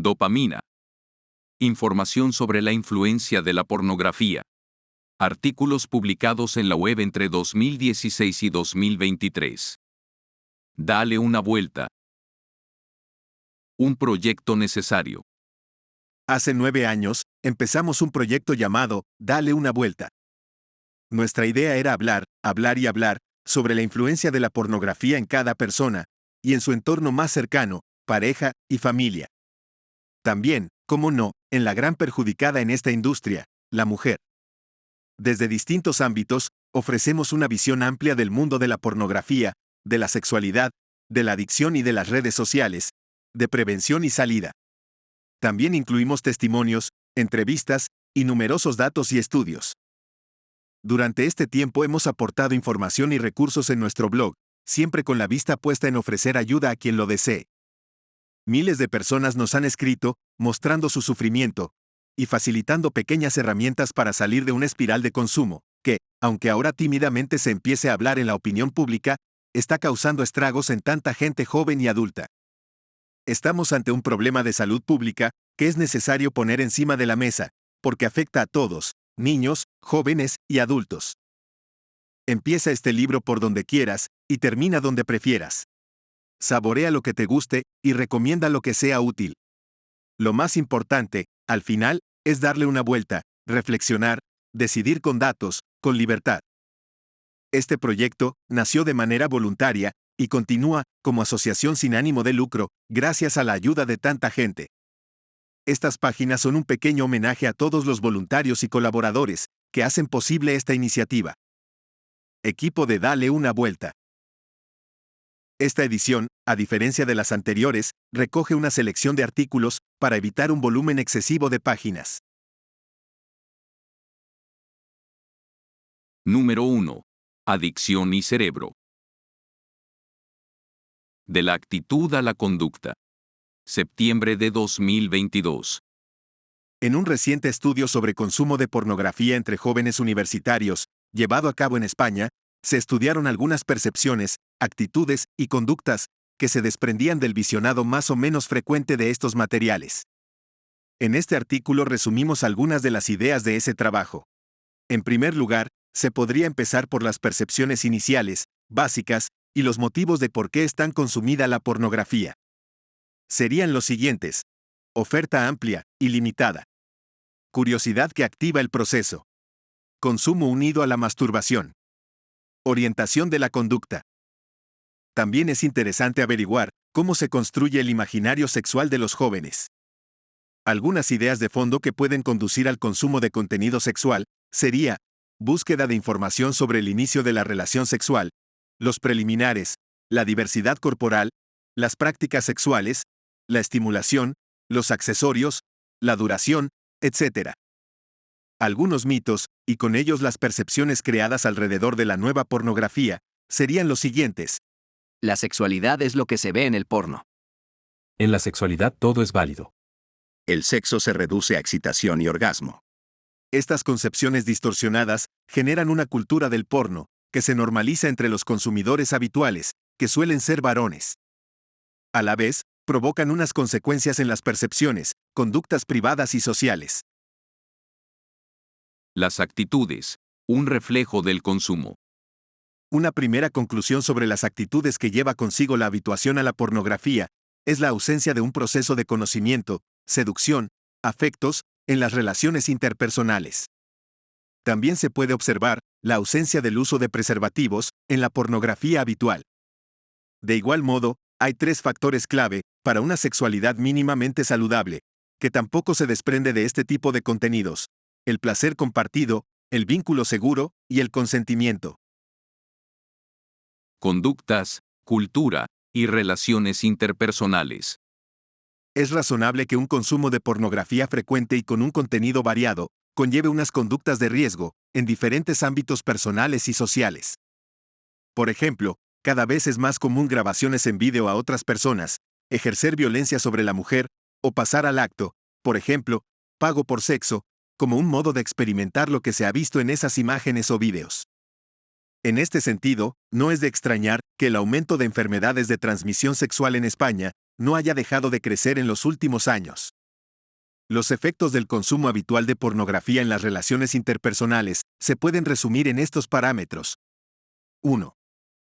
Dopamina. Información sobre la influencia de la pornografía. Artículos publicados en la web entre 2016 y 2023. Dale una vuelta. Un proyecto necesario. Hace 9 años, empezamos un proyecto llamado Dale una vuelta. Nuestra idea era hablar y hablar, sobre la influencia de la pornografía en cada persona, y en su entorno más cercano, pareja y familia. También, cómo no, en la gran perjudicada en esta industria, la mujer. Desde distintos ámbitos, ofrecemos una visión amplia del mundo de la pornografía, de la sexualidad, de la adicción y de las redes sociales, de prevención y salida. También incluimos testimonios, entrevistas y numerosos datos y estudios. Durante este tiempo hemos aportado información y recursos en nuestro blog, siempre con la vista puesta en ofrecer ayuda a quien lo desee. Miles de personas nos han escrito, mostrando su sufrimiento, y facilitando pequeñas herramientas para salir de una espiral de consumo, que, aunque ahora tímidamente se empiece a hablar en la opinión pública, está causando estragos en tanta gente joven y adulta. Estamos ante un problema de salud pública que es necesario poner encima de la mesa, porque afecta a todos, niños, jóvenes y adultos. Empieza este libro por donde quieras y termina donde prefieras. Saborea lo que te guste y recomienda lo que sea útil. Lo más importante, al final, es darle una vuelta, reflexionar, decidir con datos, con libertad. Este proyecto nació de manera voluntaria y continúa como asociación sin ánimo de lucro, gracias a la ayuda de tanta gente. Estas páginas son un pequeño homenaje a todos los voluntarios y colaboradores que hacen posible esta iniciativa. Equipo de Dale una vuelta. Esta edición, a diferencia de las anteriores, recoge una selección de artículos para evitar un volumen excesivo de páginas. Número 1. Adicción y cerebro. De la actitud a la conducta. Septiembre de 2022. En un reciente estudio sobre consumo de pornografía entre jóvenes universitarios, llevado a cabo en España, se estudiaron algunas percepciones, actitudes y conductas que se desprendían del visionado más o menos frecuente de estos materiales. En este artículo resumimos algunas de las ideas de ese trabajo. En primer lugar, se podría empezar por las percepciones iniciales, básicas, y los motivos de por qué es tan consumida la pornografía. Serían los siguientes: oferta amplia y limitada. Curiosidad que activa el proceso. Consumo unido a la masturbación. Orientación de la conducta. También es interesante averiguar cómo se construye el imaginario sexual de los jóvenes. Algunas ideas de fondo que pueden conducir al consumo de contenido sexual sería: búsqueda de información sobre el inicio de la relación sexual, los preliminares, la diversidad corporal, las prácticas sexuales, la estimulación, los accesorios, la duración, etc. Algunos mitos, y con ellos las percepciones creadas alrededor de la nueva pornografía, serían los siguientes. La sexualidad es lo que se ve en el porno. En la sexualidad todo es válido. El sexo se reduce a excitación y orgasmo. Estas concepciones distorsionadas generan una cultura del porno, que se normaliza entre los consumidores habituales, que suelen ser varones. A la vez, provocan unas consecuencias en las percepciones, conductas privadas y sociales. Las actitudes. Un reflejo del consumo. Una primera conclusión sobre las actitudes que lleva consigo la habituación a la pornografía es la ausencia de un proceso de conocimiento, seducción, afectos, en las relaciones interpersonales. También se puede observar la ausencia del uso de preservativos en la pornografía habitual. De igual modo, hay 3 factores clave para una sexualidad mínimamente saludable, que tampoco se desprende de este tipo de contenidos: el placer compartido, el vínculo seguro y el consentimiento. Conductas, cultura y relaciones interpersonales. Es razonable que un consumo de pornografía frecuente y con un contenido variado conlleve unas conductas de riesgo en diferentes ámbitos personales y sociales. Por ejemplo, cada vez es más común grabaciones en vídeo a otras personas, ejercer violencia sobre la mujer o pasar al acto, por ejemplo, pago por sexo, como un modo de experimentar lo que se ha visto en esas imágenes o vídeos. En este sentido, no es de extrañar que el aumento de enfermedades de transmisión sexual en España no haya dejado de crecer en los últimos años. Los efectos del consumo habitual de pornografía en las relaciones interpersonales se pueden resumir en estos parámetros. 1.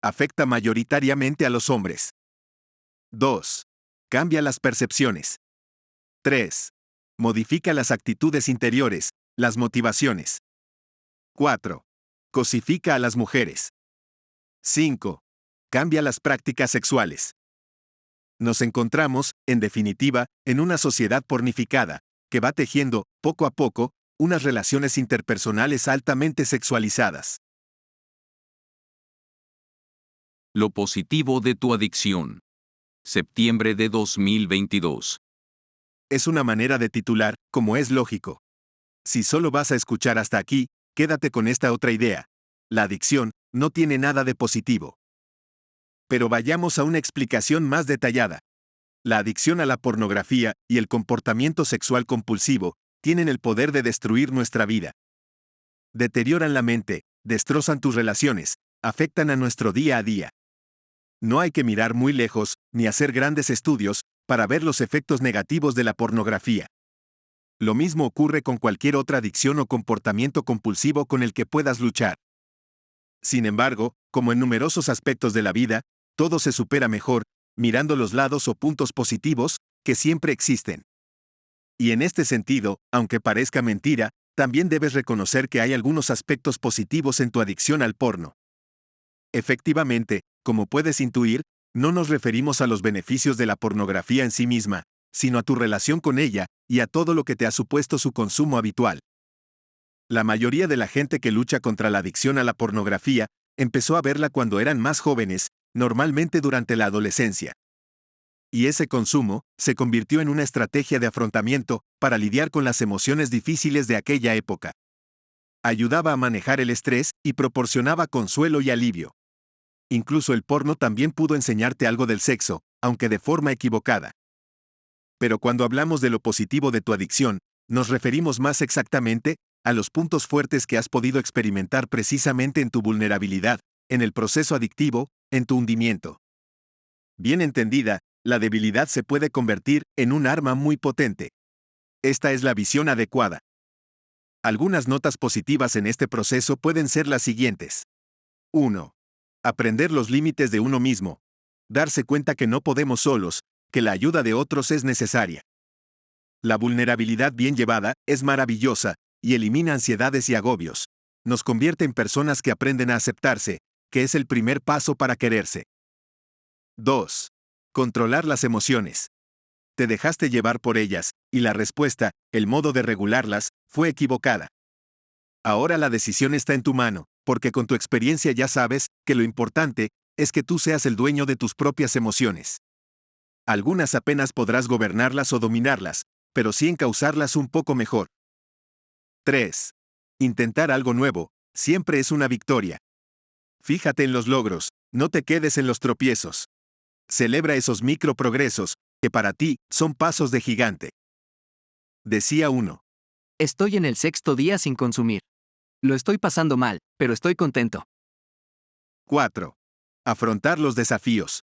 Afecta mayoritariamente a los hombres. 2. Cambia las percepciones. 3. Modifica las actitudes interiores, las motivaciones. 4. Cosifica a las mujeres. 5. Cambia las prácticas sexuales. Nos encontramos, en definitiva, en una sociedad pornificada, que va tejiendo, poco a poco, unas relaciones interpersonales altamente sexualizadas. Lo positivo de tu adicción. Septiembre de 2022. Es una manera de titular, como es lógico. Si solo vas a escuchar hasta aquí, quédate con esta otra idea. La adicción no tiene nada de positivo. Pero vayamos a una explicación más detallada. La adicción a la pornografía y el comportamiento sexual compulsivo tienen el poder de destruir nuestra vida. Deterioran la mente, destrozan tus relaciones, afectan a nuestro día a día. No hay que mirar muy lejos, ni hacer grandes estudios, para ver los efectos negativos de la pornografía. Lo mismo ocurre con cualquier otra adicción o comportamiento compulsivo con el que puedas luchar. Sin embargo, como en numerosos aspectos de la vida, todo se supera mejor, mirando los lados o puntos positivos, que siempre existen. Y en este sentido, aunque parezca mentira, también debes reconocer que hay algunos aspectos positivos en tu adicción al porno. Efectivamente, como puedes intuir, no nos referimos a los beneficios de la pornografía en sí misma, sino a tu relación con ella y a todo lo que te ha supuesto su consumo habitual. La mayoría de la gente que lucha contra la adicción a la pornografía empezó a verla cuando eran más jóvenes, normalmente durante la adolescencia. Y ese consumo se convirtió en una estrategia de afrontamiento para lidiar con las emociones difíciles de aquella época. Ayudaba a manejar el estrés y proporcionaba consuelo y alivio. Incluso el porno también pudo enseñarte algo del sexo, aunque de forma equivocada. Pero cuando hablamos de lo positivo de tu adicción, nos referimos más exactamente a los puntos fuertes que has podido experimentar precisamente en tu vulnerabilidad, en el proceso adictivo, en tu hundimiento. Bien entendida, la debilidad se puede convertir en un arma muy potente. Esta es la visión adecuada. Algunas notas positivas en este proceso pueden ser las siguientes. 1. Aprender los límites de uno mismo. Darse cuenta que no podemos solos, que la ayuda de otros es necesaria. La vulnerabilidad bien llevada es maravillosa y elimina ansiedades y agobios. Nos convierte en personas que aprenden a aceptarse, que es el primer paso para quererse. 2. Controlar las emociones. Te dejaste llevar por ellas, y la respuesta, el modo de regularlas, fue equivocada. Ahora la decisión está en tu mano, porque con tu experiencia ya sabes que lo importante es que tú seas el dueño de tus propias emociones. Algunas apenas podrás gobernarlas o dominarlas, pero sí encauzarlas un poco mejor. 3. Intentar algo nuevo, siempre es una victoria. Fíjate en los logros, no te quedes en los tropiezos. Celebra esos microprogresos, que para ti son pasos de gigante. Decía uno. Estoy en el 6º día sin consumir. Lo estoy pasando mal, pero estoy contento. 4. Afrontar los desafíos.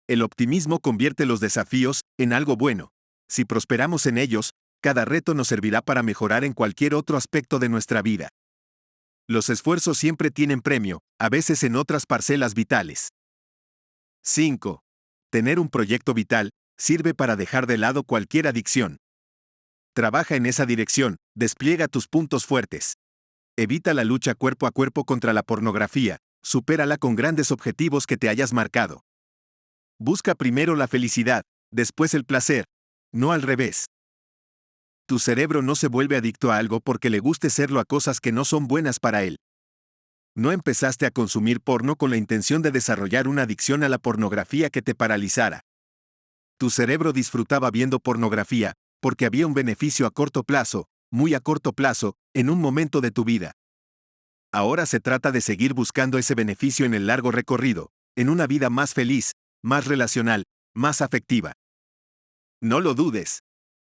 El optimismo convierte los desafíos en algo bueno. Si prosperamos en ellos, cada reto nos servirá para mejorar en cualquier otro aspecto de nuestra vida. Los esfuerzos siempre tienen premio, a veces en otras parcelas vitales. 5. Tener un proyecto vital sirve para dejar de lado cualquier adicción. Trabaja en esa dirección, despliega tus puntos fuertes. Evita la lucha cuerpo a cuerpo contra la pornografía, supérala con grandes objetivos que te hayas marcado. Busca primero la felicidad, después el placer, no al revés. Tu cerebro no se vuelve adicto a algo porque le guste serlo a cosas que no son buenas para él. No empezaste a consumir porno con la intención de desarrollar una adicción a la pornografía que te paralizara. Tu cerebro disfrutaba viendo pornografía, porque había un beneficio a corto plazo, muy a corto plazo, en un momento de tu vida. Ahora se trata de seguir buscando ese beneficio en el largo recorrido, en una vida más feliz, más relacional, más afectiva. No lo dudes.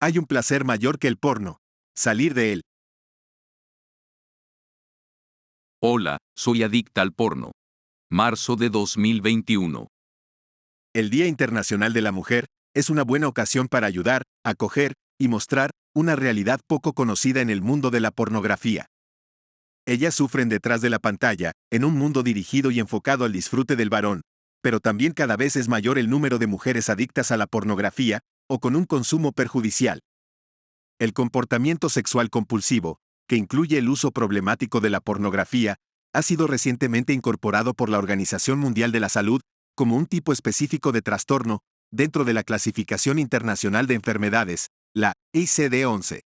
Hay un placer mayor que el porno. Salir de él. Hola, soy adicta al porno. Marzo de 2021. El Día Internacional de la Mujer es una buena ocasión para ayudar, acoger y mostrar una realidad poco conocida en el mundo de la pornografía. Ellas sufren detrás de la pantalla, en un mundo dirigido y enfocado al disfrute del varón, pero también cada vez es mayor el número de mujeres adictas a la pornografía, o con un consumo perjudicial. El comportamiento sexual compulsivo, que incluye el uso problemático de la pornografía, ha sido recientemente incorporado por la Organización Mundial de la Salud como un tipo específico de trastorno dentro de la Clasificación Internacional de Enfermedades, la ICD-11.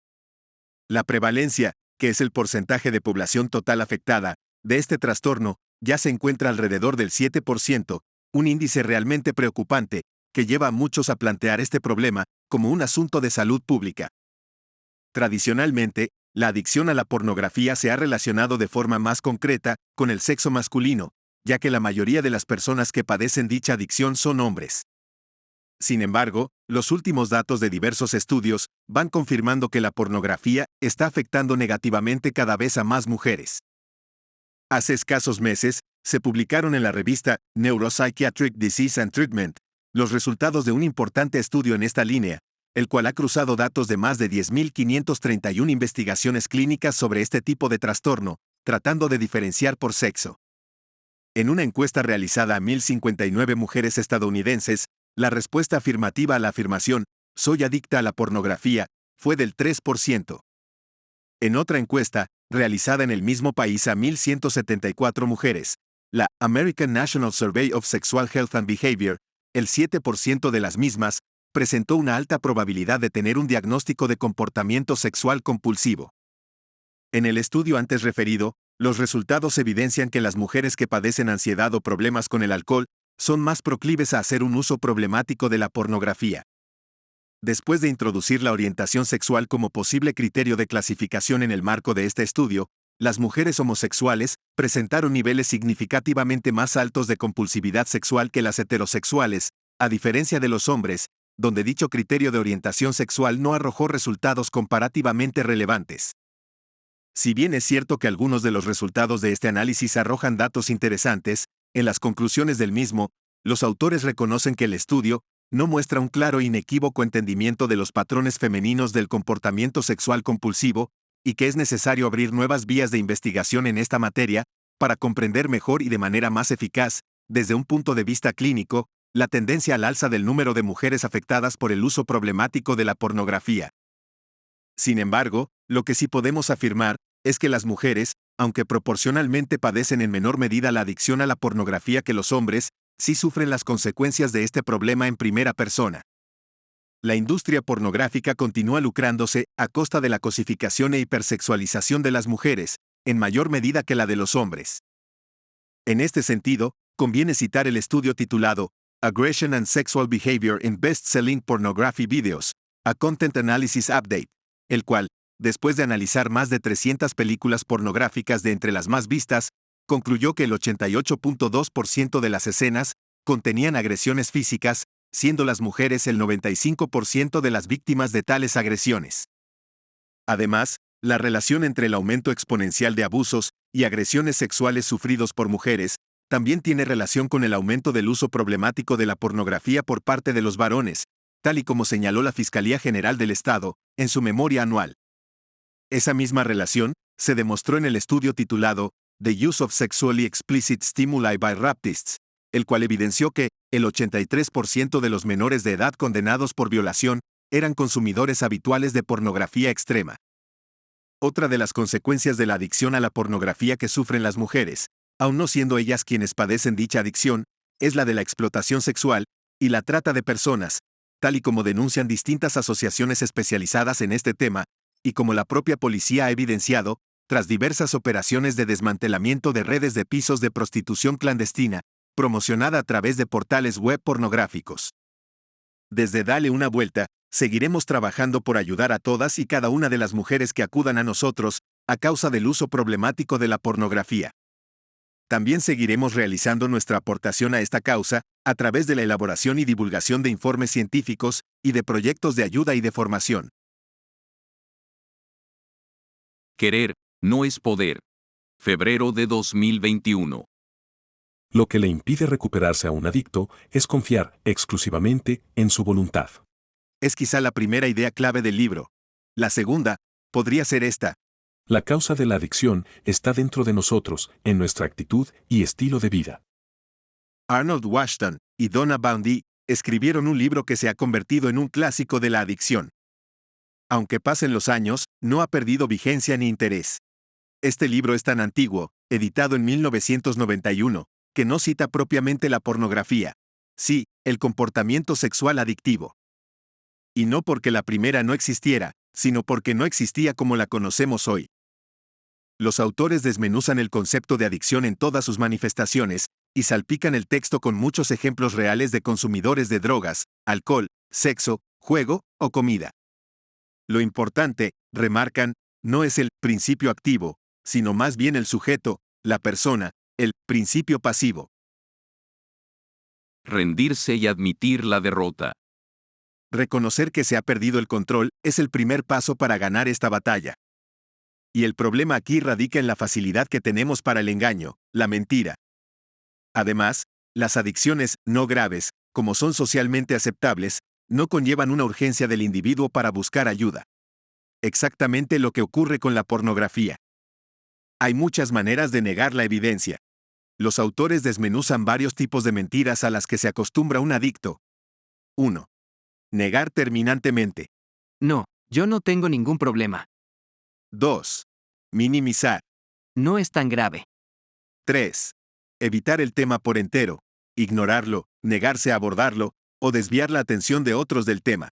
La prevalencia, que es el porcentaje de población total afectada, de este trastorno, ya se encuentra alrededor del 7%, un índice realmente preocupante, que lleva a muchos a plantear este problema como un asunto de salud pública. Tradicionalmente, la adicción a la pornografía se ha relacionado de forma más concreta con el sexo masculino, ya que la mayoría de las personas que padecen dicha adicción son hombres. Sin embargo, los últimos datos de diversos estudios van confirmando que la pornografía está afectando negativamente cada vez a más mujeres. Hace escasos meses, se publicaron en la revista Neuropsychiatric Disease and Treatment los resultados de un importante estudio en esta línea, el cual ha cruzado datos de más de 10.531 investigaciones clínicas sobre este tipo de trastorno, tratando de diferenciar por sexo. En una encuesta realizada a 1.059 mujeres estadounidenses, la respuesta afirmativa a la afirmación, "soy adicta a la pornografía", fue del 3%. En otra encuesta, realizada en el mismo país a 1.174 mujeres, la American National Survey of Sexual Health and Behavior, el 7% de las mismas presentó una alta probabilidad de tener un diagnóstico de comportamiento sexual compulsivo. En el estudio antes referido, los resultados evidencian que las mujeres que padecen ansiedad o problemas con el alcohol son más proclives a hacer un uso problemático de la pornografía. Después de introducir la orientación sexual como posible criterio de clasificación en el marco de este estudio, las mujeres homosexuales presentaron niveles significativamente más altos de compulsividad sexual que las heterosexuales, a diferencia de los hombres, donde dicho criterio de orientación sexual no arrojó resultados comparativamente relevantes. Si bien es cierto que algunos de los resultados de este análisis arrojan datos interesantes, en las conclusiones del mismo, los autores reconocen que el estudio no muestra un claro e inequívoco entendimiento de los patrones femeninos del comportamiento sexual compulsivo, y que es necesario abrir nuevas vías de investigación en esta materia, para comprender mejor y de manera más eficaz, desde un punto de vista clínico, la tendencia al alza del número de mujeres afectadas por el uso problemático de la pornografía. Sin embargo, lo que sí podemos afirmar es que las mujeres, aunque proporcionalmente padecen en menor medida la adicción a la pornografía que los hombres, sí sufren las consecuencias de este problema en primera persona. La industria pornográfica continúa lucrándose a costa de la cosificación e hipersexualización de las mujeres, en mayor medida que la de los hombres. En este sentido, conviene citar el estudio titulado Aggression and Sexual Behavior in Best-Selling Pornography Videos, a Content Analysis Update, el cual, después de analizar más de 300 películas pornográficas de entre las más vistas, concluyó que el 88.2% de las escenas contenían agresiones físicas, siendo las mujeres el 95% de las víctimas de tales agresiones. Además, la relación entre el aumento exponencial de abusos y agresiones sexuales sufridos por mujeres también tiene relación con el aumento del uso problemático de la pornografía por parte de los varones, tal y como señaló la Fiscalía General del Estado en su memoria anual. Esa misma relación se demostró en el estudio titulado The Use of Sexually Explicit Stimuli by Rapists, el cual evidenció que el 83% de los menores de edad condenados por violación eran consumidores habituales de pornografía extrema. Otra de las consecuencias de la adicción a la pornografía que sufren las mujeres, aun no siendo ellas quienes padecen dicha adicción, es la de la explotación sexual y la trata de personas, tal y como denuncian distintas asociaciones especializadas en este tema, y como la propia policía ha evidenciado, tras diversas operaciones de desmantelamiento de redes de pisos de prostitución clandestina, promocionada a través de portales web pornográficos. Desde Dale una Vuelta, seguiremos trabajando por ayudar a todas y cada una de las mujeres que acudan a nosotros, a causa del uso problemático de la pornografía. También seguiremos realizando nuestra aportación a esta causa, a través de la elaboración y divulgación de informes científicos y de proyectos de ayuda y de formación. Querer, no es poder. Febrero de 2021. Lo que le impide recuperarse a un adicto es confiar exclusivamente en su voluntad. Es quizá la primera idea clave del libro. La segunda podría ser esta. La causa de la adicción está dentro de nosotros, en nuestra actitud y estilo de vida. Arnold Washington y Donna Boundy escribieron un libro que se ha convertido en un clásico de la adicción. Aunque pasen los años, no ha perdido vigencia ni interés. Este libro es tan antiguo, editado en 1991, que no cita propiamente la pornografía. Sí, el comportamiento sexual adictivo. Y no porque la primera no existiera, sino porque no existía como la conocemos hoy. Los autores desmenuzan el concepto de adicción en todas sus manifestaciones, y salpican el texto con muchos ejemplos reales de consumidores de drogas, alcohol, sexo, juego o comida. Lo importante, remarcan, no es el principio activo, sino más bien el sujeto, la persona, el principio pasivo. Rendirse y admitir la derrota. Reconocer que se ha perdido el control es el primer paso para ganar esta batalla. Y el problema aquí radica en la facilidad que tenemos para el engaño, la mentira. Además, las adicciones no graves, como son socialmente aceptables, no conllevan una urgencia del individuo para buscar ayuda. Exactamente lo que ocurre con la pornografía. Hay muchas maneras de negar la evidencia. Los autores desmenuzan varios tipos de mentiras a las que se acostumbra un adicto. 1. Negar terminantemente. No, yo no tengo ningún problema. 2. Minimizar. No es tan grave. 3. Evitar el tema por entero, ignorarlo, negarse a abordarlo, o desviar la atención de otros del tema.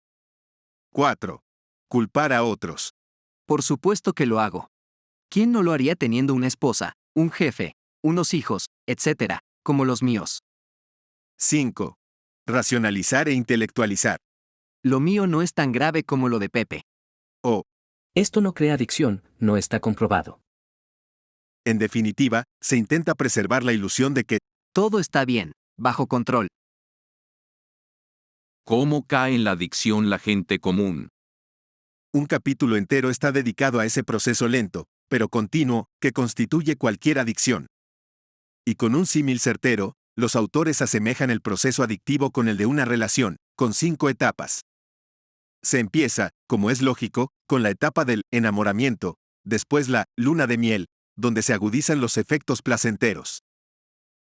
4. Culpar a otros. Por supuesto que lo hago. ¿Quién no lo haría teniendo una esposa, un jefe, unos hijos, etcétera, como los míos? 5. Racionalizar e intelectualizar. Lo mío no es tan grave como lo de Pepe. O, Esto no crea adicción, no está comprobado. en definitiva, se intenta preservar la ilusión de que Todo está bien, bajo control. ¿Cómo cae en la adicción la gente común? un capítulo entero está dedicado a ese proceso lento, pero continuo, que constituye cualquier adicción. Y con un símil certero, los autores asemejan el proceso adictivo con el de una relación, con 5 etapas. Se empieza, como es lógico, con la etapa del enamoramiento, después la luna de miel, donde se agudizan los efectos placenteros.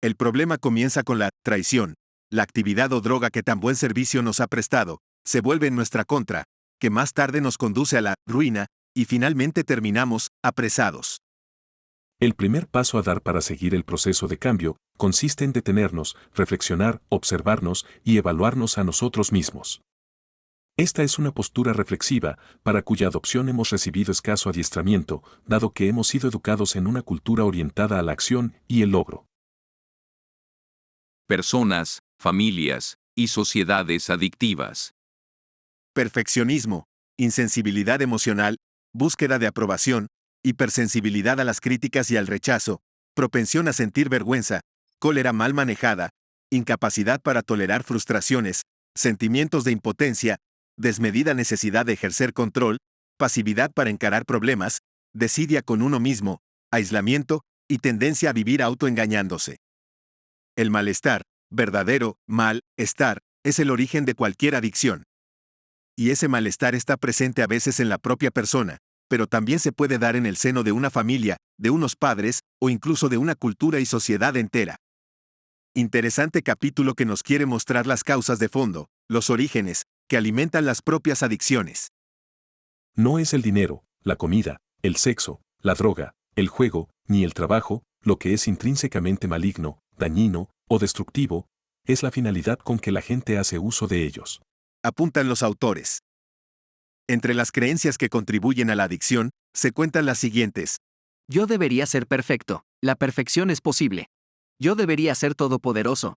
El problema comienza con la traición, la actividad o droga que tan buen servicio nos ha prestado, se vuelve en nuestra contra, que más tarde nos conduce a la ruina, y finalmente terminamos apresados. El primer paso a dar para seguir el proceso de cambio consiste en detenernos, reflexionar, observarnos y evaluarnos a nosotros mismos. Esta es una postura reflexiva, para cuya adopción hemos recibido escaso adiestramiento, dado que hemos sido educados en una cultura orientada a la acción y el logro. Personas, familias y sociedades adictivas. Perfeccionismo, insensibilidad emocional, búsqueda de aprobación, hipersensibilidad a las críticas y al rechazo, propensión a sentir vergüenza, cólera mal manejada, incapacidad para tolerar frustraciones, sentimientos de impotencia, desmedida necesidad de ejercer control, pasividad para encarar problemas, desidia con uno mismo, aislamiento y tendencia a vivir autoengañándose. El malestar, verdadero mal-estar, es el origen de cualquier adicción. Y ese malestar está presente a veces en la propia persona, pero también se puede dar en el seno de una familia, de unos padres, o incluso de una cultura y sociedad entera. Interesante capítulo que nos quiere mostrar las causas de fondo, los orígenes, que alimentan las propias adicciones. No es el dinero, la comida, el sexo, la droga, el juego, ni el trabajo, lo que es intrínsecamente maligno, dañino o destructivo, es la finalidad con que la gente hace uso de ellos. Apuntan los autores. Entre las creencias que contribuyen a la adicción, se cuentan las siguientes. Yo debería ser perfecto, la perfección es posible. Yo debería ser todopoderoso.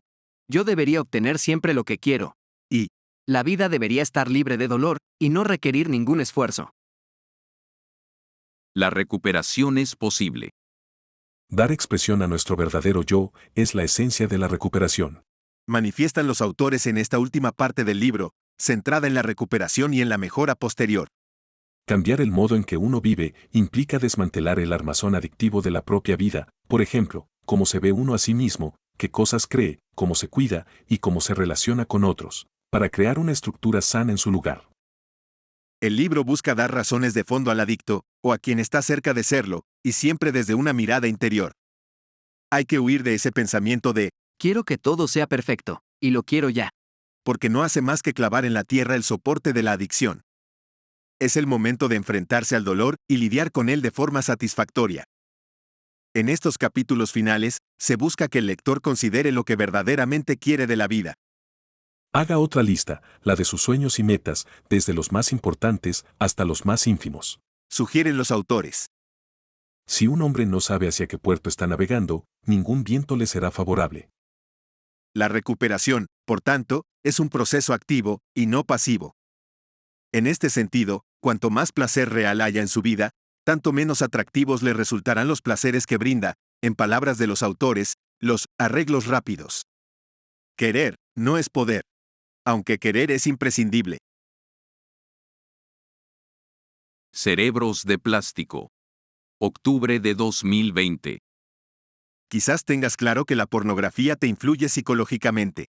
Yo debería obtener siempre lo que quiero. Y la vida debería estar libre de dolor, y no requerir ningún esfuerzo. La recuperación es posible. Dar expresión a nuestro verdadero yo es la esencia de la recuperación. manifiestan los autores en esta última parte del libro, centrada en la recuperación y en la mejora posterior. Cambiar el modo en que uno vive implica desmantelar el armazón adictivo de la propia vida, por ejemplo, cómo se ve uno a sí mismo, qué cosas cree, cómo se cuida y cómo se relaciona con otros, para crear una estructura sana en su lugar. El libro busca dar razones de fondo al adicto, o a quien está cerca de serlo, y siempre desde una mirada interior. Hay que huir de ese pensamiento de, Quiero que todo sea perfecto, y lo quiero ya. porque no hace más que clavar en la tierra el soporte de la adicción. Es el momento de enfrentarse al dolor y lidiar con él de forma satisfactoria. En estos capítulos finales, se busca que el lector considere lo que verdaderamente quiere de la vida. Haga otra lista, la de sus sueños y metas, desde los más importantes hasta los más ínfimos. Sugieren los autores. Si un hombre no sabe hacia qué puerto está navegando, ningún viento le será favorable. La recuperación, por tanto, es un proceso activo, y no pasivo. En este sentido, cuanto más placer real haya en su vida, tanto menos atractivos le resultarán los placeres que brinda, en palabras de los autores, los arreglos rápidos. Querer no es poder, aunque querer es imprescindible. Cerebros de plástico. Octubre de 2020. Quizás tengas claro que la pornografía te influye psicológicamente.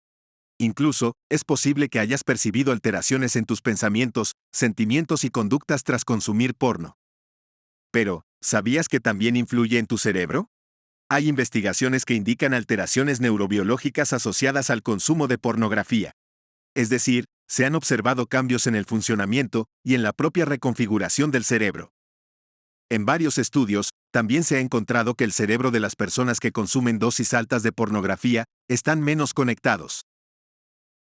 Incluso, es posible que hayas percibido alteraciones en tus pensamientos, sentimientos y conductas tras consumir porno. Pero, ¿sabías que también influye en tu cerebro? Hay investigaciones que indican alteraciones neurobiológicas asociadas al consumo de pornografía. Es decir, se han observado cambios en el funcionamiento y en la propia reconfiguración del cerebro. En varios estudios, también se ha encontrado que el cerebro de las personas que consumen dosis altas de pornografía están menos conectados.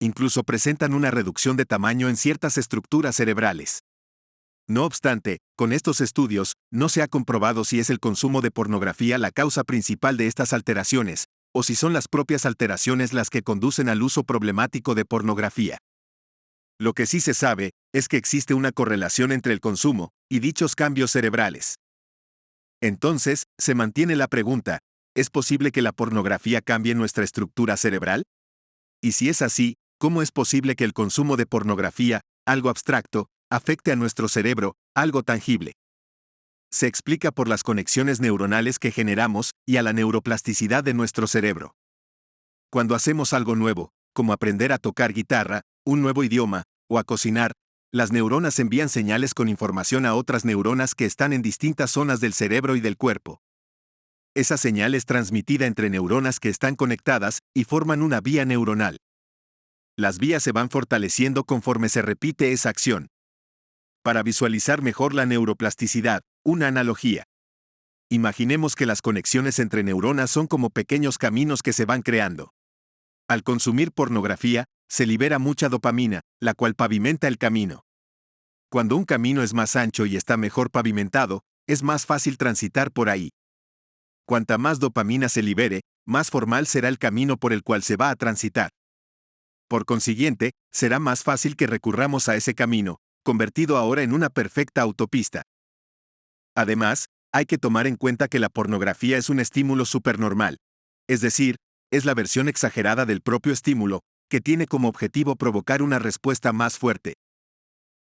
Incluso presentan una reducción de tamaño en ciertas estructuras cerebrales. No obstante, con estos estudios, no se ha comprobado si es el consumo de pornografía la causa principal de estas alteraciones, o si son las propias alteraciones las que conducen al uso problemático de pornografía. Lo que sí se sabe es que existe una correlación entre el consumo y dichos cambios cerebrales. Entonces, se mantiene la pregunta, ¿es posible que la pornografía cambie nuestra estructura cerebral? Y si es así, ¿cómo es posible que el consumo de pornografía, algo abstracto, afecte a nuestro cerebro, algo tangible? Se explica por las conexiones neuronales que generamos y a la neuroplasticidad de nuestro cerebro. Cuando hacemos algo nuevo, como aprender a tocar guitarra, un nuevo idioma, o a cocinar, las neuronas envían señales con información a otras neuronas que están en distintas zonas del cerebro y del cuerpo. Esa señal es transmitida entre neuronas que están conectadas y forman una vía neuronal. Las vías se van fortaleciendo conforme se repite esa acción. Para visualizar mejor la neuroplasticidad, una analogía. Imaginemos que las conexiones entre neuronas son como pequeños caminos que se van creando. Al consumir pornografía, se libera mucha dopamina, la cual pavimenta el camino. Cuando un camino es más ancho y está mejor pavimentado, es más fácil transitar por ahí. Cuanta más dopamina se libere, más formal será el camino por el cual se va a transitar. Por consiguiente, será más fácil que recurramos a ese camino, convertido ahora en una perfecta autopista. Además, hay que tomar en cuenta que la pornografía es un estímulo supernormal. Es decir, es la versión exagerada del propio estímulo, que tiene como objetivo provocar una respuesta más fuerte.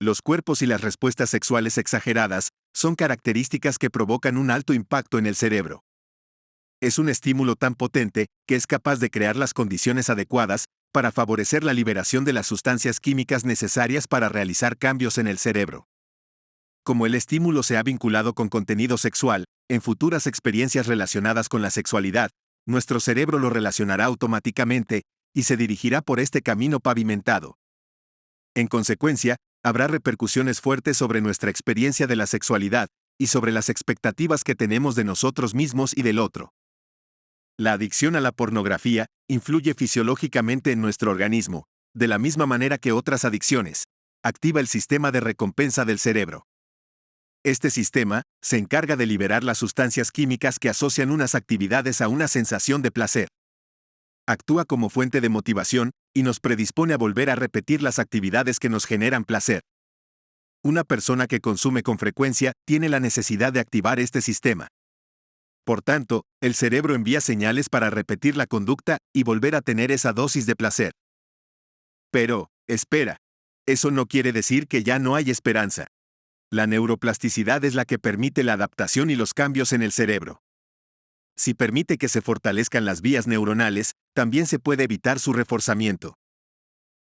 Los cuerpos y las respuestas sexuales exageradas son características que provocan un alto impacto en el cerebro. Es un estímulo tan potente que es capaz de crear las condiciones adecuadas para favorecer la liberación de las sustancias químicas necesarias para realizar cambios en el cerebro. Como el estímulo se ha vinculado con contenido sexual, en futuras experiencias relacionadas con la sexualidad, nuestro cerebro lo relacionará automáticamente y se dirigirá por este camino pavimentado. En consecuencia, habrá repercusiones fuertes sobre nuestra experiencia de la sexualidad y sobre las expectativas que tenemos de nosotros mismos y del otro. La adicción a la pornografía influye fisiológicamente en nuestro organismo, de la misma manera que otras adicciones. Activa el sistema de recompensa del cerebro. Este sistema se encarga de liberar las sustancias químicas que asocian unas actividades a una sensación de placer. Actúa como fuente de motivación y nos predispone a volver a repetir las actividades que nos generan placer. Una persona que consume con frecuencia tiene la necesidad de activar este sistema. Por tanto, el cerebro envía señales para repetir la conducta y volver a tener esa dosis de placer. Pero, espera. Eso no quiere decir que ya no hay esperanza. La neuroplasticidad es la que permite la adaptación y los cambios en el cerebro. Si permite que se fortalezcan las vías neuronales, también se puede evitar su reforzamiento.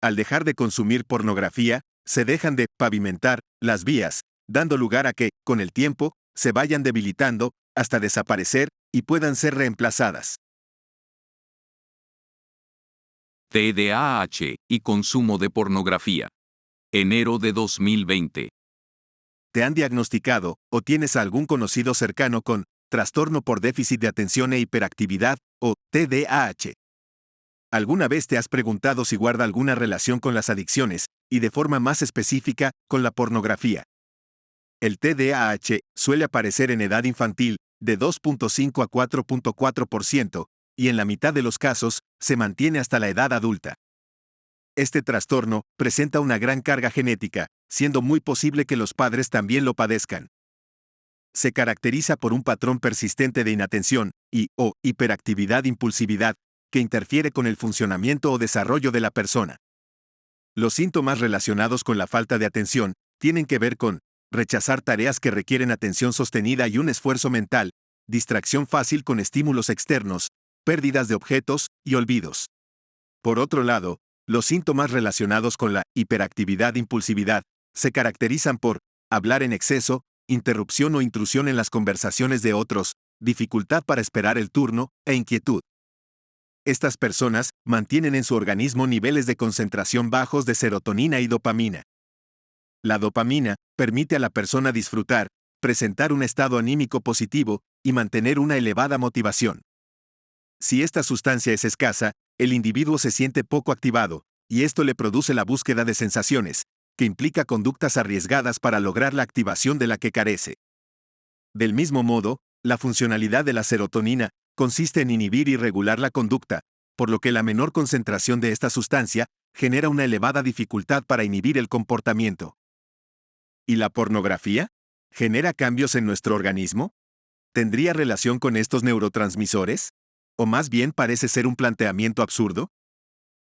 Al dejar de consumir pornografía, se dejan de pavimentar las vías, dando lugar a que, con el tiempo, se vayan debilitando hasta desaparecer y puedan ser reemplazadas. TDAH y consumo de pornografía. Enero de 2020. ¿Te han diagnosticado o tienes a algún conocido cercano con trastorno por déficit de atención e hiperactividad o TDAH? ¿Alguna vez te has preguntado si guarda alguna relación con las adicciones y de forma más específica con la pornografía? El TDAH suele aparecer en edad infantil de 2.5 a 4.4% y en la mitad de los casos se mantiene hasta la edad adulta. Este trastorno presenta una gran carga genética, siendo muy posible que los padres también lo padezcan. Se caracteriza por un patrón persistente de inatención o hiperactividad impulsividad que interfiere con el funcionamiento o desarrollo de la persona. Los síntomas relacionados con la falta de atención tienen que ver con rechazar tareas que requieren atención sostenida y un esfuerzo mental, distracción fácil con estímulos externos, pérdidas de objetos y olvidos. Por otro lado, los síntomas relacionados con la hiperactividad impulsividad se caracterizan por hablar en exceso, interrupción o intrusión en las conversaciones de otros, dificultad para esperar el turno e inquietud. Estas personas mantienen en su organismo niveles de concentración bajos de serotonina y dopamina. La dopamina permite a la persona disfrutar, presentar un estado anímico positivo y mantener una elevada motivación. Si esta sustancia es escasa, el individuo se siente poco activado, y esto le produce la búsqueda de sensaciones, que implica conductas arriesgadas para lograr la activación de la que carece. Del mismo modo, la funcionalidad de la serotonina consiste en inhibir y regular la conducta, por lo que la menor concentración de esta sustancia genera una elevada dificultad para inhibir el comportamiento. ¿Y la pornografía? ¿Genera cambios en nuestro organismo? ¿Tendría relación con estos neurotransmisores? ¿O más bien parece ser un planteamiento absurdo?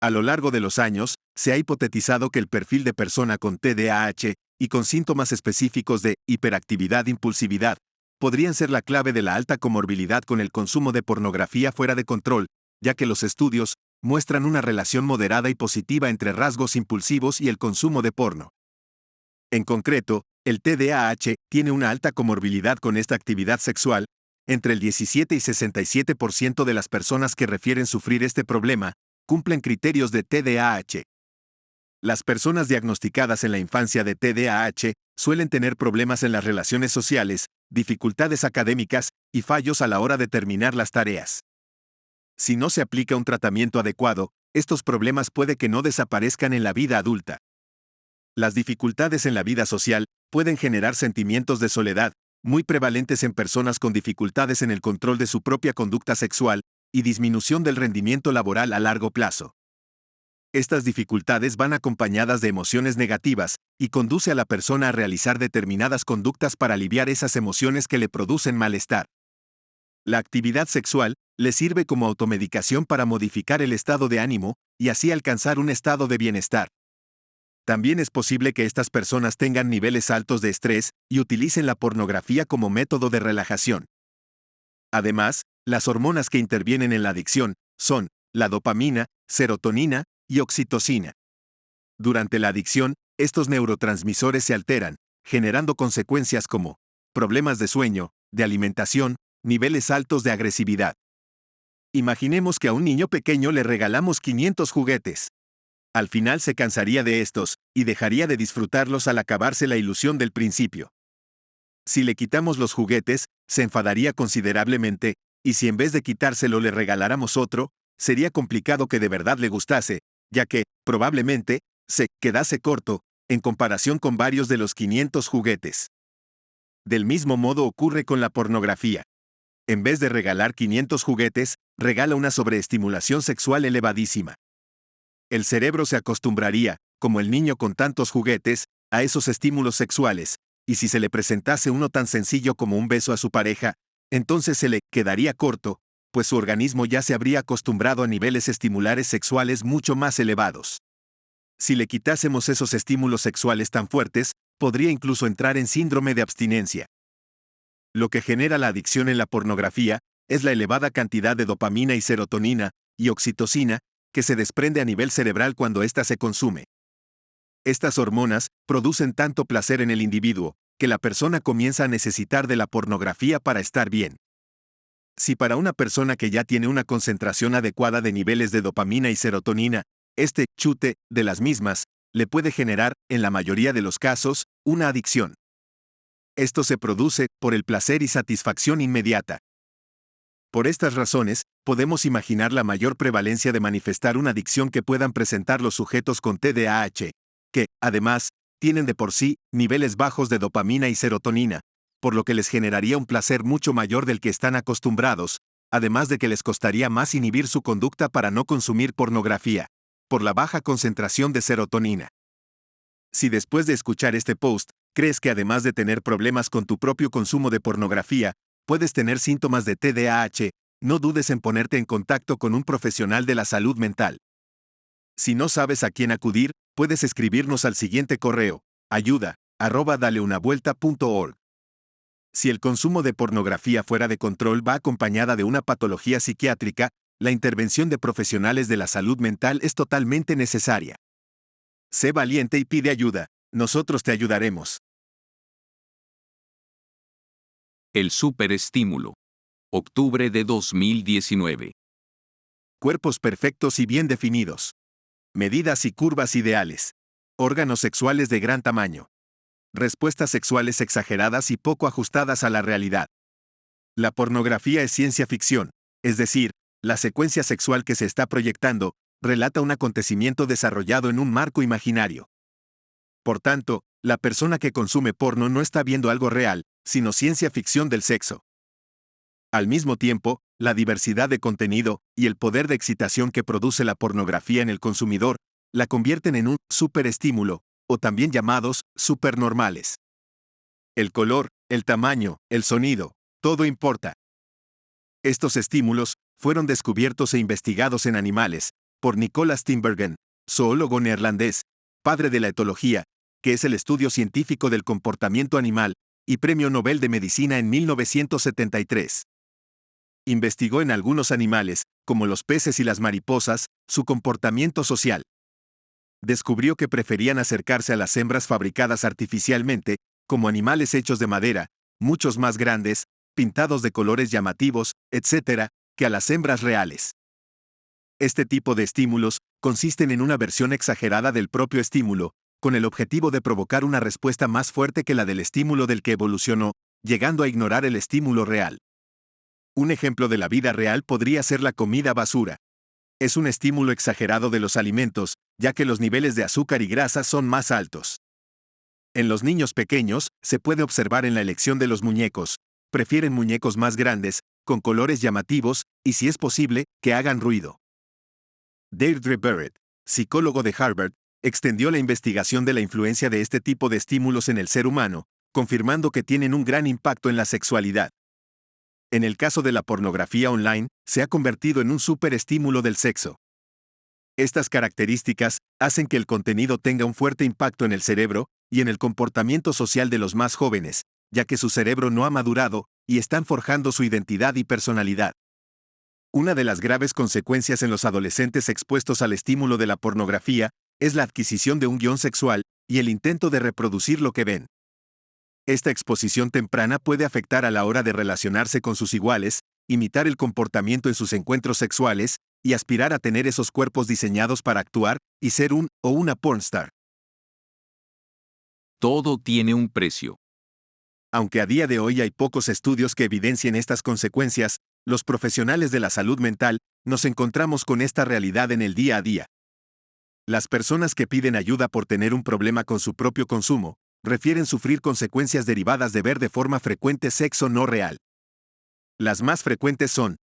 A lo largo de los años, se ha hipotetizado que el perfil de persona con TDAH y con síntomas específicos de hiperactividad impulsividad podrían ser la clave de la alta comorbilidad con el consumo de pornografía fuera de control, ya que los estudios muestran una relación moderada y positiva entre rasgos impulsivos y el consumo de porno. En concreto, el TDAH tiene una alta comorbilidad con esta actividad sexual. Entre el 17 y 67% de las personas que refieren sufrir este problema cumplen criterios de TDAH. Las personas diagnosticadas en la infancia de TDAH suelen tener problemas en las relaciones sociales, dificultades académicas y fallos a la hora de terminar las tareas. Si no se aplica un tratamiento adecuado, estos problemas puede que no desaparezcan en la vida adulta. Las dificultades en la vida social pueden generar sentimientos de soledad, muy prevalentes en personas con dificultades en el control de su propia conducta sexual y disminución del rendimiento laboral a largo plazo. Estas dificultades van acompañadas de emociones negativas y conduce a la persona a realizar determinadas conductas para aliviar esas emociones que le producen malestar. La actividad sexual le sirve como automedicación para modificar el estado de ánimo y así alcanzar un estado de bienestar. También es posible que estas personas tengan niveles altos de estrés y utilicen la pornografía como método de relajación. Además, las hormonas que intervienen en la adicción son la dopamina, serotonina y oxitocina. Durante la adicción, estos neurotransmisores se alteran, generando consecuencias como problemas de sueño, de alimentación, niveles altos de agresividad. Imaginemos que a un niño pequeño le regalamos 500 juguetes. Al final se cansaría de estos y dejaría de disfrutarlos al acabarse la ilusión del principio. Si le quitamos los juguetes, se enfadaría considerablemente, y si en vez de quitárselo le regaláramos otro, sería complicado que de verdad le gustase, ya que, probablemente, se quedase corto, en comparación con varios de los 500 juguetes. Del mismo modo ocurre con la pornografía. En vez de regalar 500 juguetes, regala una sobreestimulación sexual elevadísima. El cerebro se acostumbraría, como el niño con tantos juguetes, a esos estímulos sexuales, y si se le presentase uno tan sencillo como un beso a su pareja, entonces se le quedaría corto, pues su organismo ya se habría acostumbrado a niveles estimulares sexuales mucho más elevados. Si le quitásemos esos estímulos sexuales tan fuertes, podría incluso entrar en síndrome de abstinencia. Lo que genera la adicción en la pornografía es la elevada cantidad de dopamina y serotonina, y oxitocina, que se desprende a nivel cerebral cuando ésta se consume. Estas hormonas producen tanto placer en el individuo, que la persona comienza a necesitar de la pornografía para estar bien. Si para una persona que ya tiene una concentración adecuada de niveles de dopamina y serotonina, este chute de las mismas le puede generar, en la mayoría de los casos, una adicción. Esto se produce por el placer y satisfacción inmediata. Por estas razones, podemos imaginar la mayor prevalencia de manifestar una adicción que puedan presentar los sujetos con TDAH, que, además, tienen de por sí niveles bajos de dopamina y serotonina, por lo que les generaría un placer mucho mayor del que están acostumbrados, además de que les costaría más inhibir su conducta para no consumir pornografía, por la baja concentración de serotonina. Si después de escuchar este post, crees que además de tener problemas con tu propio consumo de pornografía, puedes tener síntomas de TDAH, no dudes en ponerte en contacto con un profesional de la salud mental. Si no sabes a quién acudir, puedes escribirnos al siguiente correo: ayuda@daleunavuelta.org. Si el consumo de pornografía fuera de control va acompañada de una patología psiquiátrica, la intervención de profesionales de la salud mental es totalmente necesaria. Sé valiente y pide ayuda, nosotros te ayudaremos. El superestímulo. Octubre de 2019. Cuerpos perfectos y bien definidos. Medidas y curvas ideales. Órganos sexuales de gran tamaño. Respuestas sexuales exageradas y poco ajustadas a la realidad. La pornografía es ciencia ficción, es decir, la secuencia sexual que se está proyectando relata un acontecimiento desarrollado en un marco imaginario. Por tanto, la persona que consume porno no está viendo algo real, sino ciencia ficción del sexo. Al mismo tiempo, la diversidad de contenido y el poder de excitación que produce la pornografía en el consumidor la convierten en un superestímulo, o también llamados supernormales. El color, el tamaño, el sonido, todo importa. Estos estímulos fueron descubiertos e investigados en animales por Nicolas Tinbergen, zoólogo neerlandés, padre de la etología, que es el estudio científico del comportamiento animal, y Premio Nobel de Medicina en 1973. Investigó en algunos animales, como los peces y las mariposas, su comportamiento social. Descubrió que preferían acercarse a las hembras fabricadas artificialmente, como animales hechos de madera, muchos más grandes, pintados de colores llamativos, etc., que a las hembras reales. Este tipo de estímulos consisten en una versión exagerada del propio estímulo, con el objetivo de provocar una respuesta más fuerte que la del estímulo del que evolucionó, llegando a ignorar el estímulo real. Un ejemplo de la vida real podría ser la comida basura. Es un estímulo exagerado de los alimentos, ya que los niveles de azúcar y grasa son más altos. En los niños pequeños, se puede observar en la elección de los muñecos. Prefieren muñecos más grandes, con colores llamativos, y si es posible, que hagan ruido. Deirdre Barrett, psicólogo de Harvard, extendió la investigación de la influencia de este tipo de estímulos en el ser humano, confirmando que tienen un gran impacto en la sexualidad. En el caso de la pornografía online, se ha convertido en un superestímulo del sexo. Estas características hacen que el contenido tenga un fuerte impacto en el cerebro y en el comportamiento social de los más jóvenes, ya que su cerebro no ha madurado y están forjando su identidad y personalidad. Una de las graves consecuencias en los adolescentes expuestos al estímulo de la pornografía es la adquisición de un guión sexual y el intento de reproducir lo que ven. Esta exposición temprana puede afectar a la hora de relacionarse con sus iguales, imitar el comportamiento en sus encuentros sexuales y aspirar a tener esos cuerpos diseñados para actuar y ser un o una pornstar. Todo tiene un precio. Aunque a día de hoy hay pocos estudios que evidencien estas consecuencias, los profesionales de la salud mental nos encontramos con esta realidad en el día a día. Las personas que piden ayuda por tener un problema con su propio consumo, refieren sufrir consecuencias derivadas de ver de forma frecuente sexo no real. Las más frecuentes son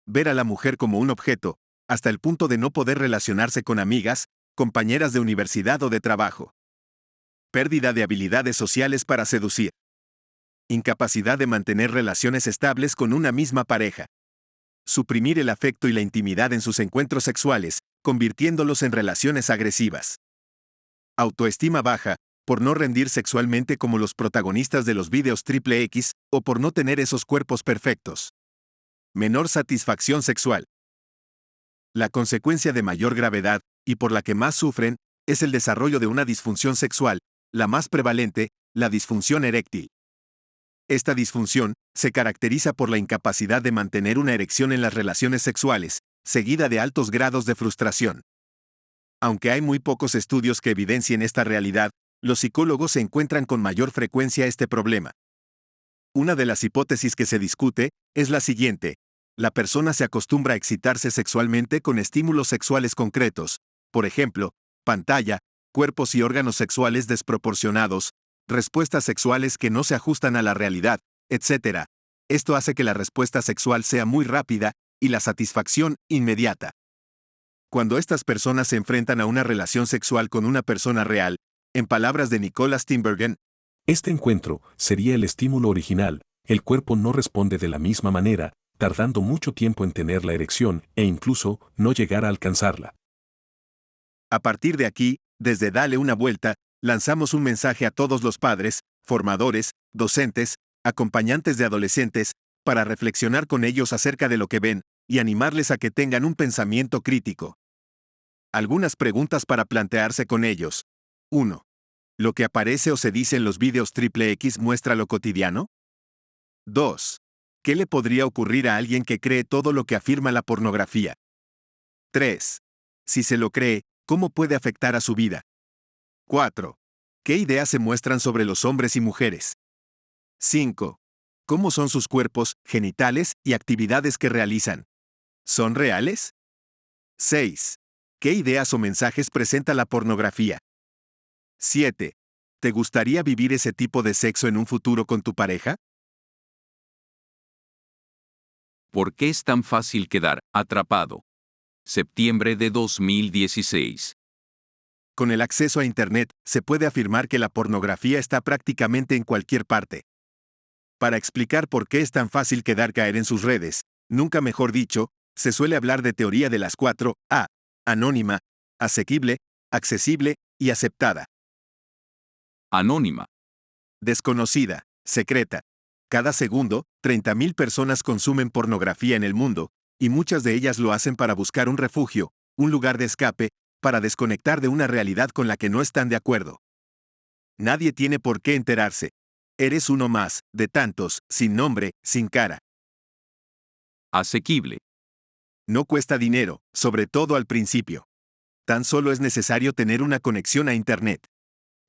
ver a la mujer como un objeto, hasta el punto de no poder relacionarse con amigas, compañeras de universidad o de trabajo. Pérdida de habilidades sociales para seducir. Incapacidad de mantener relaciones estables con una misma pareja. Suprimir el afecto y la intimidad en sus encuentros sexuales, convirtiéndolos en relaciones agresivas. Autoestima baja, por no rendir sexualmente como los protagonistas de los vídeos XXX, o por no tener esos cuerpos perfectos. Menor satisfacción sexual. La consecuencia de mayor gravedad, y por la que más sufren, es el desarrollo de una disfunción sexual, la más prevalente, la disfunción eréctil. Esta disfunción se caracteriza por la incapacidad de mantener una erección en las relaciones sexuales, seguida de altos grados de frustración. Aunque hay muy pocos estudios que evidencien esta realidad, los psicólogos se encuentran con mayor frecuencia este problema. Una de las hipótesis que se discute es la siguiente: la persona se acostumbra a excitarse sexualmente con estímulos sexuales concretos, por ejemplo, pantalla, cuerpos y órganos sexuales desproporcionados, respuestas sexuales que no se ajustan a la realidad, etc. Esto hace que la respuesta sexual sea muy rápida y la satisfacción inmediata. Cuando estas personas se enfrentan a una relación sexual con una persona real, en palabras de Nicholas Tinbergen, este encuentro sería el estímulo original, el cuerpo no responde de la misma manera, tardando mucho tiempo en tener la erección e incluso no llegar a alcanzarla. A partir de aquí, desde Dale una vuelta, lanzamos un mensaje a todos los padres, formadores, docentes, acompañantes de adolescentes, para reflexionar con ellos acerca de lo que ven, y animarles a que tengan un pensamiento crítico. Algunas preguntas para plantearse con ellos. 1. ¿Lo que aparece o se dice en los vídeos XXX muestra lo cotidiano? 2. ¿Qué le podría ocurrir a alguien que cree todo lo que afirma la pornografía? 3. Si se lo cree, ¿cómo puede afectar a su vida? 4. ¿Qué ideas se muestran sobre los hombres y mujeres? 5. ¿Cómo son sus cuerpos, genitales y actividades que realizan? ¿Son reales? 6. ¿Qué ideas o mensajes presenta la pornografía? 7. ¿Te gustaría vivir ese tipo de sexo en un futuro con tu pareja? ¿Por qué es tan fácil quedar atrapado? Septiembre de 2016. Con el acceso a Internet, se puede afirmar que la pornografía está prácticamente en cualquier parte. Para explicar por qué es tan fácil quedar caer en sus redes, nunca mejor dicho, se suele hablar de teoría de las 4 A: anónima, asequible, accesible y aceptada. Anónima. Desconocida, secreta. Cada segundo, 30.000 personas consumen pornografía en el mundo, y muchas de ellas lo hacen para buscar un refugio, un lugar de escape, para desconectar de una realidad con la que no están de acuerdo. Nadie tiene por qué enterarse. Eres uno más, de tantos, sin nombre, sin cara. Asequible. No cuesta dinero, sobre todo al principio. Tan solo es necesario tener una conexión a Internet.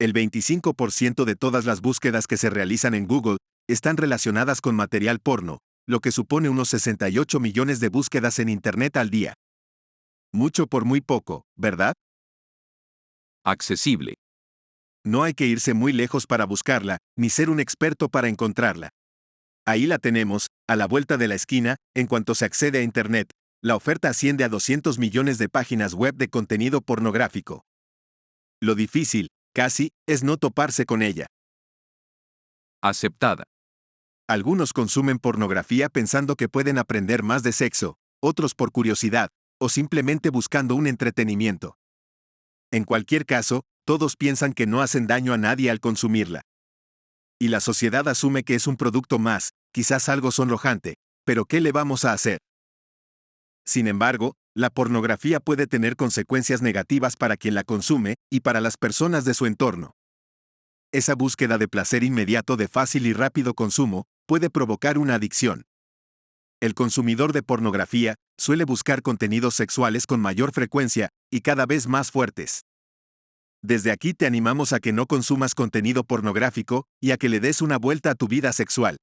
El 25% de todas las búsquedas que se realizan en Google están relacionadas con material porno, lo que supone unos 68 millones de búsquedas en Internet al día. Mucho por muy poco, ¿verdad? Accesible. No hay que irse muy lejos para buscarla, ni ser un experto para encontrarla. Ahí la tenemos, a la vuelta de la esquina, en cuanto se accede a Internet. La oferta asciende a 200 millones de páginas web de contenido pornográfico. Lo difícil, casi, es no toparse con ella. Aceptada. Algunos consumen pornografía pensando que pueden aprender más de sexo, otros por curiosidad, o simplemente buscando un entretenimiento. En cualquier caso, todos piensan que no hacen daño a nadie al consumirla. Y la sociedad asume que es un producto más, quizás algo sonrojante, pero ¿qué le vamos a hacer? Sin embargo, la pornografía puede tener consecuencias negativas para quien la consume y para las personas de su entorno. Esa búsqueda de placer inmediato de fácil y rápido consumo puede provocar una adicción. El consumidor de pornografía suele buscar contenidos sexuales con mayor frecuencia y cada vez más fuertes. Desde aquí te animamos a que no consumas contenido pornográfico y a que le des una vuelta a tu vida sexual.